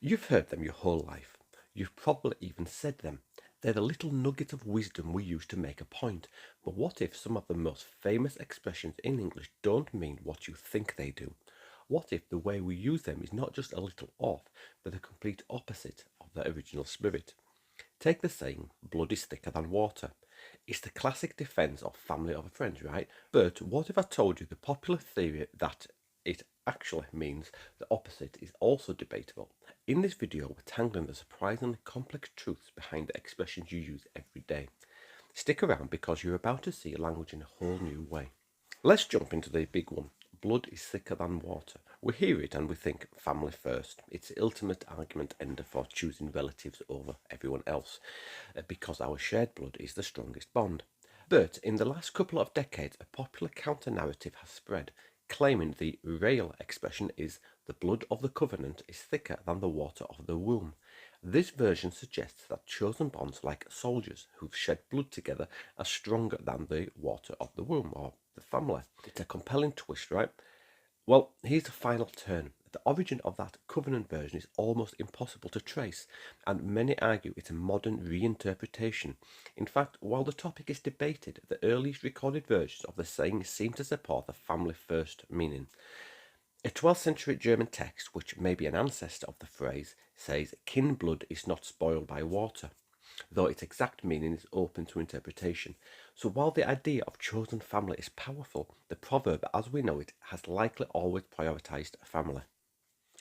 You've heard them your whole life. You've probably even said them. They're the little nuggets of wisdom we use to make a point. But what if some of the most famous expressions in English don't mean what you think they do? What if the way we use them is not just a little off, but the complete opposite of their original spirit? Take the saying, blood is thicker than water. It's the classic defense of family over friends, right? But what if I told you the popular theory that it actually means the opposite is also debatable? In this video, we're tangling the surprisingly complex truths behind the expressions you use every day. Stick around because you're about to see language in a whole new way. Let's jump into the big one. Blood is thicker than water. We hear it and we think family first. It's the ultimate argument ender for choosing relatives over everyone else, because our shared blood is the strongest bond. But in the last couple of decades, a popular counter-narrative has spread, claiming the real expression is the blood of the covenant is thicker than the water of the womb. This version suggests that chosen bonds like soldiers who've shed blood together are stronger than the water of the womb or the family. It's a compelling twist, right? Well, here's the final turn. The origin of that covenant version is almost impossible to trace, and many argue it's a modern reinterpretation. In fact, while the topic is debated, the earliest recorded versions of the saying seem to support the family first meaning. A 12th century German text, which may be an ancestor of the phrase, says kin blood is not spoiled by water, though its exact meaning is open to interpretation. So while the idea of chosen family is powerful, the proverb as we know it has likely always prioritised family.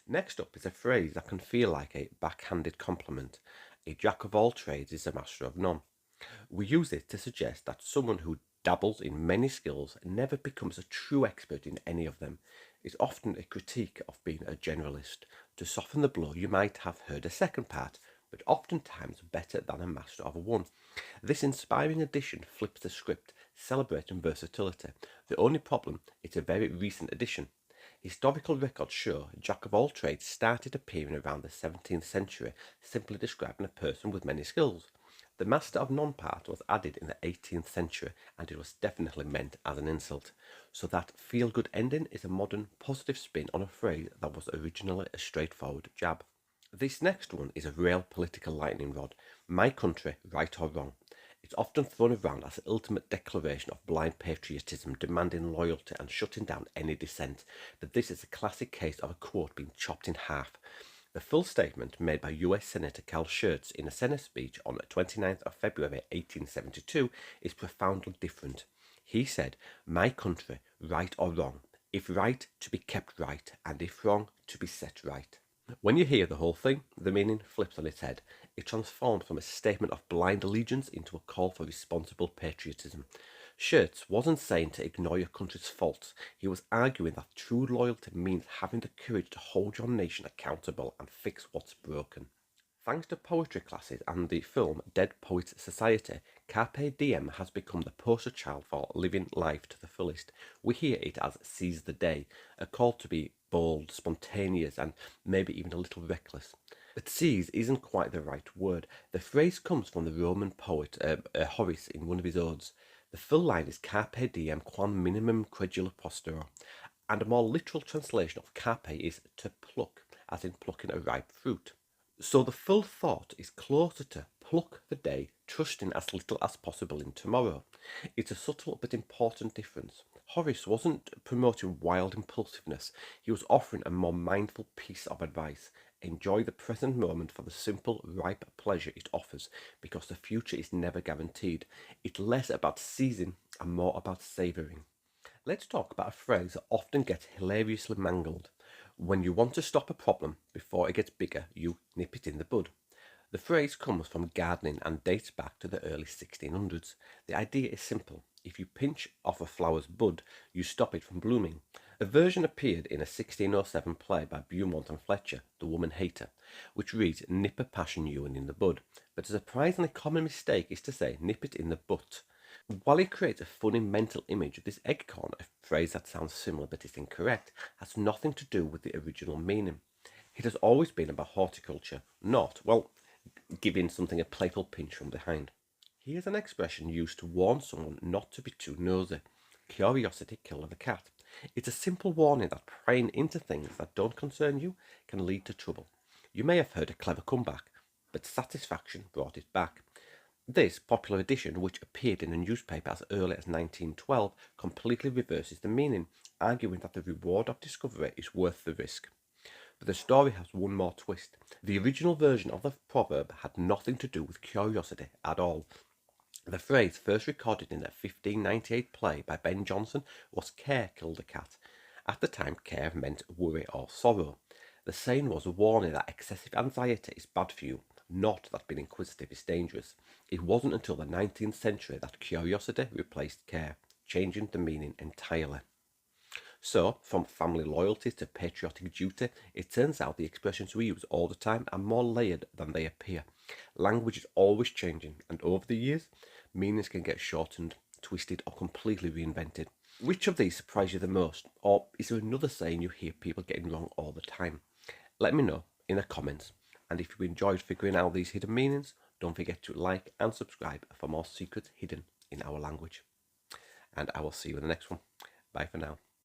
Next up is a phrase that can feel like a backhanded compliment. A jack of all trades is a master of none. We use it to suggest that someone who dabbles in many skills never becomes a true expert in any of them. It's often a critique of being a generalist. To soften the blow, you might have heard a second part, but oftentimes better than a master of one. This inspiring addition flips the script, celebrating versatility. The only problem, it's a very recent addition. Historical records show jack of all trades started appearing around the 17th century, simply describing a person with many skills. The master of none part was added in the 18th century, and it was definitely meant as an insult. So that feel-good ending is a modern, positive spin on a phrase that was originally a straightforward jab. This next one is a real political lightning rod. My country, right or wrong. It's often thrown around as the ultimate declaration of blind patriotism, demanding loyalty and shutting down any dissent. But this is a classic case of a quote being chopped in half. The full statement, made by US Senator Carl Schurz in a Senate speech on 29th of February 1872, is profoundly different. He said, "My country, right or wrong, if right, to be kept right, and if wrong, to be set right." When you hear the whole thing, the meaning flips on its head. It transforms from a statement of blind allegiance into a call for responsible patriotism. Schurz wasn't saying to ignore your country's faults. He was arguing that true loyalty means having the courage to hold your nation accountable and fix what's broken. Thanks to poetry classes and the film Dead Poets Society, Carpe Diem has become the poster child for living life to the fullest. We hear it as seize the day, a call to be bold, spontaneous, and maybe even a little reckless. But seize isn't quite the right word. The phrase comes from the Roman poet Horace in one of his odes. The full line is Carpe diem quam minimum credula postero, and a more literal translation of carpe is to pluck, as in plucking a ripe fruit. So the full thought is closer to pluck the day, trusting as little as possible in tomorrow. It's a subtle but important difference. Horace wasn't promoting wild impulsiveness, he was offering a more mindful piece of advice. Enjoy the present moment for the simple, ripe pleasure it offers, because the future is never guaranteed. It's less about seizing and more about savouring. Let's talk about a phrase that often gets hilariously mangled. When you want to stop a problem before it gets bigger, you nip it in the bud. The phrase comes from gardening and dates back to the early 1600s. The idea is simple. If you pinch off a flower's bud, you stop it from blooming. A version appeared in a 1607 play by Beaumont and Fletcher, The Woman Hater, which reads nip a passion you in the bud. But a surprisingly common mistake is to say nip it in the butt. While it creates a funny mental image, this acorn, a phrase that sounds similar but is incorrect, has nothing to do with the original meaning. It has always been about horticulture, not, well, giving something a playful pinch from behind. Here's an expression used to warn someone not to be too nosy. Curiosity killed the cat. It's a simple warning that prying into things that don't concern you can lead to trouble. You may have heard a clever comeback, but satisfaction brought it back. This popular edition, which appeared in a newspaper as early as 1912, completely reverses the meaning, arguing that the reward of discovery is worth the risk. But the story has one more twist. The original version of the proverb had nothing to do with curiosity at all. The phrase, first recorded in a 1598 play by Ben Jonson, was "care killed a cat." At the time, care meant worry or sorrow. The saying was a warning that excessive anxiety is bad for you, not that being inquisitive is dangerous. It wasn't until the 19th century that curiosity replaced care, changing the meaning entirely. So, from family loyalty to patriotic duty, it turns out the expressions we use all the time are more layered than they appear. Language is always changing, and over the years, meanings can get shortened, twisted, or completely reinvented. Which of these surprised you the most? Or is there another saying you hear people getting wrong all the time? Let me know in the comments. And if you enjoyed figuring out these hidden meanings, don't forget to like and subscribe for more secrets hidden in our language. And I will see you in the next one. Bye for now.